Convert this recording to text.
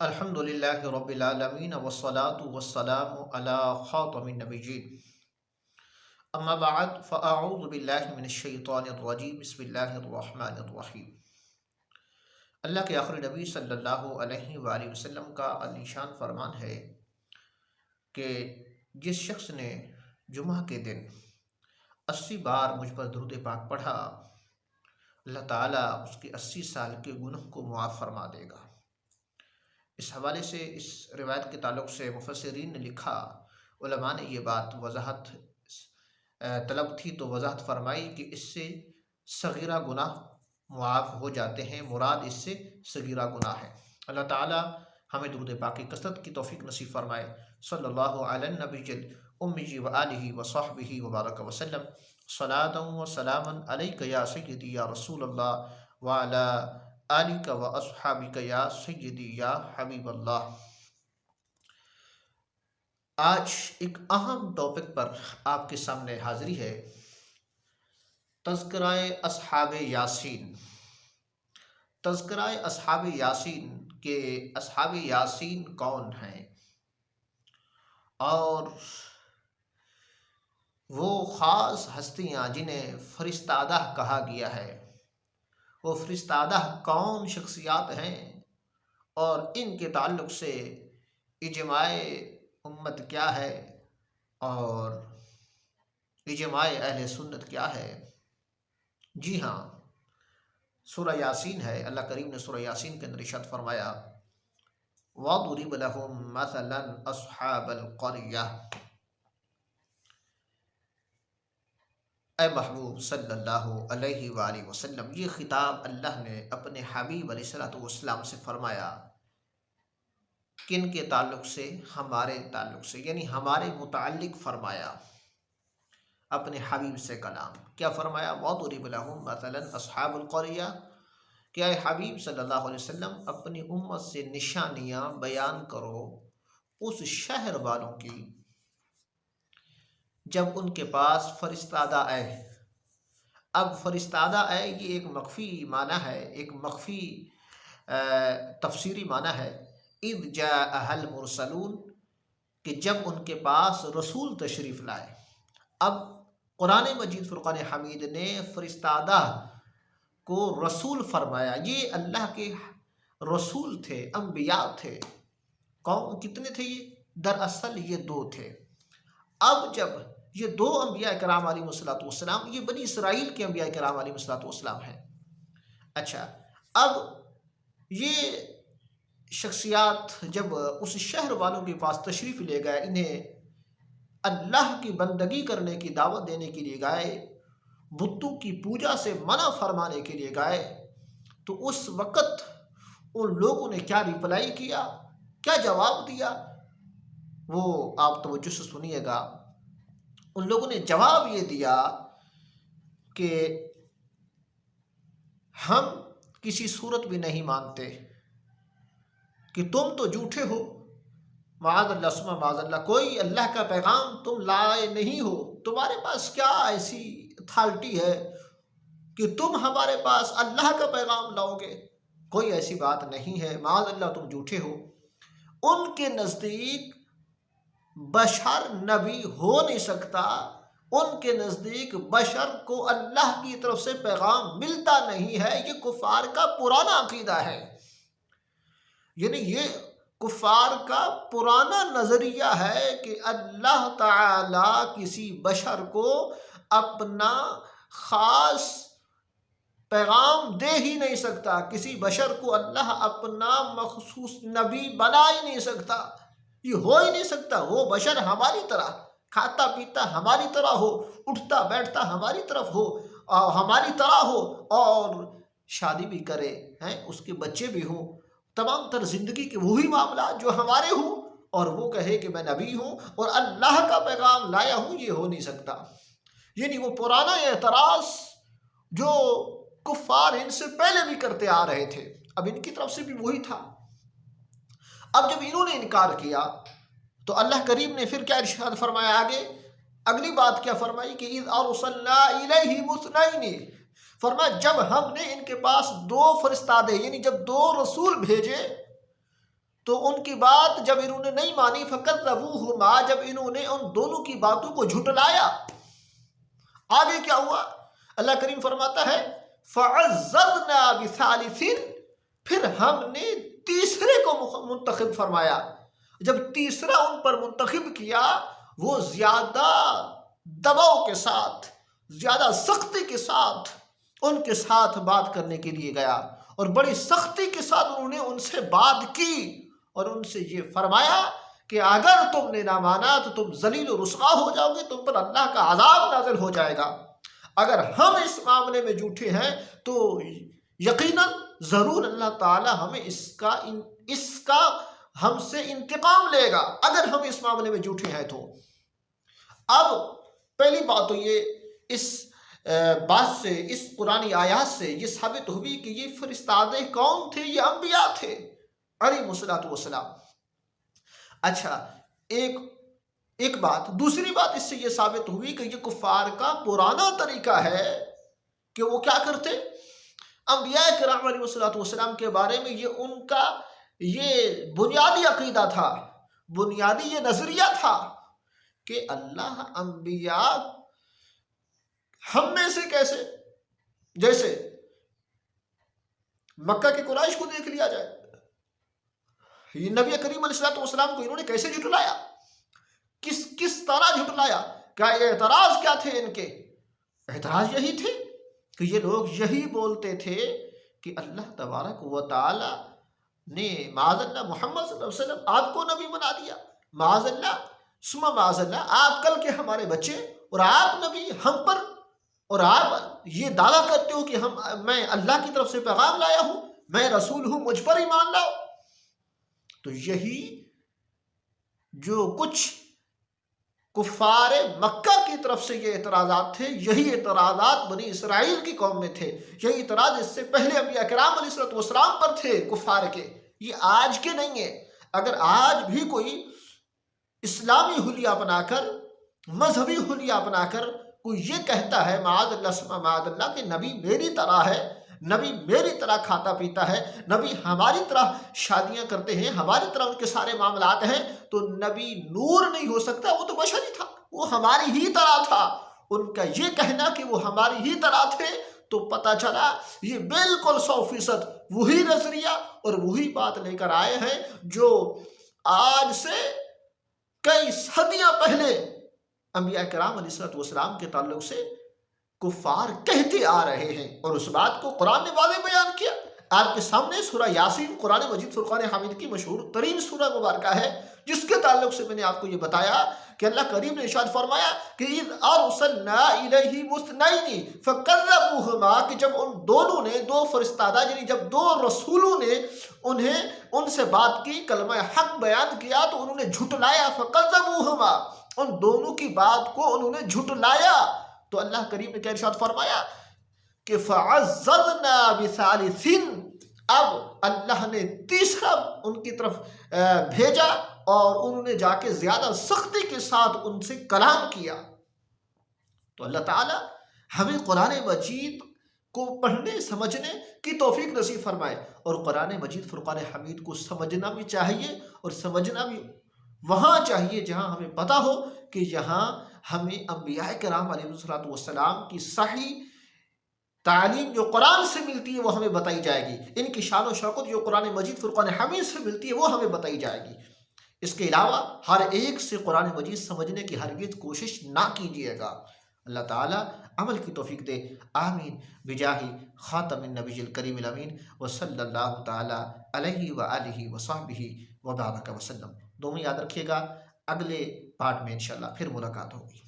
الحمدللہ رب العالمین والصلاة والسلام علی خاتم النبیین اما بعد فاعوذ باللہ من الشیطان الرجیم بسم اللہ الرحمن الرحیم۔ اللہ کے آخری نبی صلی اللہ علیہ وآلہ وسلم کا عالی شان فرمان ہے کہ جس شخص نے جمعہ کے دن 80 بار مجھ پر درود پاک پڑھا، اللہ تعالیٰ اس کے 80 سال کے گناہ کو معاف فرما دے گا۔ اس حوالے سے اس روایت کے تعلق سے مفسرین نے لکھا، علماء نے یہ بات وضاحت طلب تھی تو وضاحت فرمائی کہ اس سے صغیرہ گناہ معاف ہو جاتے ہیں، مراد اس سے صغیرہ گناہ ہے۔ اللہ تعالی ہمیں درود پاک کی کثرت کی توفیق نصیب فرمائے۔ صلی اللہ علی النبی الامی وآلہ وصحبہ وبارک وسلم۔ صلاۃ و سلاما علیک یا سیدی یا رسول اللہ وعلی آلک و اصحابک یا سیدی یا حبیب اللہ۔ آج ایک اہم ٹاپک پر آپ کے سامنے حاضری ہے، تذکرہ اصحاب یاسین۔ تذکرہ اصحاب یاسین کہ اصحاب یاسین کون ہیں، اور وہ خاص ہستیاں جنہیں فرستادہ کہا گیا ہے، وہ فرستادہ کون شخصیات ہیں، اور ان کے تعلق سے اجماع امت کیا ہے اور اجماع اہل سنت کیا ہے۔ جی ہاں، سورہ یاسین ہے۔ اللہ کریم نے سورہ یاسین کے اندر ارشاد فرمایا، وَضْرِبْ لَهُم مَثَلًا أَصْحَابَ الْقَرْيَةِ۔ اے محبوب صلی اللہ علیہ وآلہ وسلم، یہ خطاب اللہ نے اپنے حبیب علیہ السلام سے فرمایا، کن کے تعلق سے؟ ہمارے تعلق سے، یعنی ہمارے متعلق فرمایا، اپنے حبیب سے کلام کیا فرمایا؟ وَضْرِبْ لَهُم مَثَلًا أَصْحَابَ الْقَرْيَةِ کہ اے حبیب صلی اللہ علیہ وسلم اپنی امت سے نشانیاں بیان کرو اس شہر والوں کی جب ان کے پاس فرستادہ آئے۔ اب فرستادہ آئے یہ ایک مخفی معنی ہے، ایک مخفی تفسیری معنی ہے۔ اذ جاء المرسلون کہ جب ان کے پاس رسول تشریف لائے۔ اب قرآن مجید فرقان حمید نے فرستادہ کو رسول فرمایا، یہ اللہ کے رسول تھے، انبیاء تھے۔ کون کتنے تھے یہ؟ دراصل یہ 2 تھے۔ اب جب یہ 2 انبیاء کرام علیہ السلام، یہ بنی اسرائیل کے انبیاء کرام علیہ السلام ہیں۔ اچھا، اب یہ شخصیات جب اس شہر والوں کے پاس تشریف لے گئے، انہیں اللہ کی بندگی کرنے کی دعوت دینے کے لیے گئے، بتوں کی پوجا سے منع فرمانے کے لیے گئے، تو اس وقت ان لوگوں نے کیا ریپلائی کیا، کیا جواب دیا، وہ آپ توجہ سے سنیے گا۔ ان لوگوں نے جواب یہ دیا کہ ہم کسی صورت بھی نہیں مانتے کہ تم تو جھوٹے ہو، معاذ اللہ ثم معاذ اللہ، کوئی اللہ کا پیغام تم لائے نہیں ہو، تمہارے پاس کیا ایسی اتھارٹی ہے کہ تم ہمارے پاس اللہ کا پیغام لاؤ گے؟ کوئی ایسی بات نہیں ہے، معاذ اللہ تم جھوٹے ہو۔ ان کے نزدیک بشر نبی ہو نہیں سکتا، ان کے نزدیک بشر کو اللہ کی طرف سے پیغام ملتا نہیں ہے۔ یہ کفار کا پرانا عقیدہ ہے، یعنی یہ کفار کا پرانا نظریہ ہے کہ اللہ تعالی کسی بشر کو اپنا خاص پیغام دے ہی نہیں سکتا، کسی بشر کو اللہ اپنا مخصوص نبی بنا ہی نہیں سکتا، یہ ہو ہی نہیں سکتا۔ وہ بشر ہماری طرح کھاتا پیتا ہماری طرح ہو، اٹھتا بیٹھتا ہماری طرف ہو، ہماری طرح ہو، اور شادی بھی کرے، اس کے بچے بھی ہوں، تمام تر زندگی کے وہی معاملات جو ہمارے ہوں، اور وہ کہے کہ میں نبی ہوں اور اللہ کا پیغام لایا ہوں، یہ ہو نہیں سکتا۔ یعنی وہ پرانا اعتراض جو کفار ان سے پہلے بھی کرتے آ رہے تھے، اب ان کی طرف سے بھی وہی تھا۔ اب جب انہوں نے انکار کیا تو اللہ کریم نے پھر کیا ارشاد فرمایا آگے؟ اگلی بات کیا فرمائی کہ اذ ارسلنا الیہم اثنین، فرمایا جب ہم نے ان کے پاس 2 فرستادے، یعنی جب 2 رسول بھیجے، تو ان کی بات جب انہوں نے نہیں مانی فَكَذَّبُوهُمَا، جب انہوں نے ان دونوں کی باتوں کو جھٹلایا، آگے کیا ہوا؟ اللہ کریم فرماتا ہے فَعَزَّزْنَا بِثَالِثٍ، پھر ہم نے تیسرے کو منتخب فرمایا۔ جب تیسرا ان پر منتخب کیا، وہ زیادہ دباؤ کے ساتھ، زیادہ سختی کے ساتھ ان کے ساتھ بات کرنے کے لیے گیا، اور بڑی سختی کے ساتھ انہوں نے ان سے بات کی اور ان سے یہ فرمایا کہ اگر تم نے نہ مانا تو تم ذلیل و رسوا ہو جاؤ گے، تم پر اللہ کا عذاب نازل ہو جائے گا۔ اگر ہم اس معاملے میں جھوٹے ہیں تو یقیناً ضرور اللہ تعالی ہمیں اس کا ہم سے انتقام لے گا اگر ہم اس معاملے میں جھوٹے ہیں تو۔ اب پہلی بات تو یہ اس بات سے، اس قرآنی آیات سے یہ ثابت ہوئی کہ یہ فرستادے کون تھے؟ یہ انبیاء تھے علیہ الصلوۃ والسلام۔ اچھا، ایک بات، دوسری بات اس سے یہ ثابت ہوئی کہ یہ کفار کا پرانا طریقہ ہے کہ وہ کیا کرتے؟ انبیاء کرام علیہ الصلوۃ والسلام کے بارے میں یہ ان کا یہ بنیادی عقیدہ تھا، بنیادی یہ نظریہ تھا کہ اللہ انبیاء ہم میں سے کیسے، جیسے مکہ کے قریش کو دیکھ لیا جائے، یہ نبی کریم علیہ الصلوۃ والسلام کو انہوں نے کیسے جھٹلایا، کس طرح جھٹلایا؟ کیا اعتراض کیا تھے ان کے؟ اعتراض یہی تھے کہ یہ لوگ یہی بولتے تھے کہ اللہ تبارک و تعالی نے معاذ اللہ محمد صلی اللہ علیہ وسلم آپ کو نبی بنا دیا، معاذ اللہ ثم معاذ اللہ آپ کل کے ہمارے بچے اور آپ نبی ہم پر، اور آپ یہ دعویٰ کرتے ہو کہ میں اللہ کی طرف سے پیغام لایا ہوں، میں رسول ہوں، مجھ پر ایمان لاؤ۔ تو یہی جو کچھ کفار مکہ کی طرف سے یہ اعتراضات تھے، یہی اعتراضات بنی اسرائیل کی قوم میں تھے، یہی اعتراض اس سے پہلے انبیاء کرام علیہ الصلوۃ والسلام پر تھے کفار کے، یہ آج کے نہیں ہیں۔ اگر آج بھی کوئی اسلامی حلیہ اپنا کر، مذہبی حلیہ اپنا کر کوئی یہ کہتا ہے معاذ اللہ ثم معاذ اللہ کہ نبی میری طرح ہے، نبی میری طرح کھاتا پیتا ہے، نبی ہماری طرح شادیاں کرتے ہیں، ہماری طرح ان کے سارے معاملات ہیں، تو نبی نور نہیں ہو سکتا، وہ تو بشر ہی تھا، وہ ہماری ہی طرح تھا۔ ان کا یہ کہنا کہ وہ ہماری ہی طرح تھے تو پتہ چلا یہ بالکل 100% وہی نظریہ اور وہی بات لے کر آئے ہیں جو آج سے کئی صدیاں پہلے انبیاء کرام علیہ الصلوۃ والسلام کے تعلق سے کفار کہتے آ رہے ہیں، اور اس بات کو قرآن نے واضح بیان کیا۔ آپ کے سامنے سورہ یاسین قرآن مجید فرقان حمید کی مشہور ترین سورہ مبارکہ ہے، جس کے تعلق سے میں نے آپ کو یہ بتایا کہ اللہ کریم نے ارشاد فرمایا کہ اِذْ أَرْسَلْنَا إِلَيْهِمُ اثْنَيْنِ فَكَذَّبُوهُمَا، کہ جب ان دونوں نے، دو فرستادہ یعنی جب دو رسولوں نے ان سے بات کی، کلمہ حق بیان کیا، تو انہوں نے جھٹلایا، فَكَذَّبُوهُمَا، ان دونوں کی بات کو انہوں نے جھٹلایا، تو اللہ کریم نے کیا ارشاد فرمایا کہ فَعَزَّزْنَا بِثَالِثٍ، اب اللہ نے تیسرا ان کی طرف بھیجا اور انہوں نے جا کے زیادہ سختی کے ساتھ ان سے کلام کیا۔ تو اللہ تعالی ہمیں قرآن مجید کو پڑھنے سمجھنے کی توفیق نصیب فرمائے، اور قرآن مجید فرقان حمید کو سمجھنا بھی چاہیے، اور سمجھنا بھی وہاں چاہیے جہاں ہمیں پتہ ہو کہ یہاں ہمیں انبیاء کرام علیہ الصلوۃ والسلام کی صحیح تعلیم جو قرآن سے ملتی ہے وہ ہمیں بتائی جائے گی، ان کی شان و شوکت جو قرآن مجید فرقان حمید سے ملتی ہے وہ ہمیں بتائی جائے گی۔ اس کے علاوہ ہر ایک سے قرآن مجید سمجھنے کی ہرگز کوشش نہ کیجیے گا۔ اللہ تعالیٰ عمل کی توفیق دے، آمین بجاہ خاتم النبی الکریم الامین وصلی اللہ تعالیٰ علیہ وآلہ وصحبہ وبارک وسلم۔ دونوں یاد رکھیے گا، اگلے پارٹ میں انشاءاللہ پھر ملاقات ہوگی۔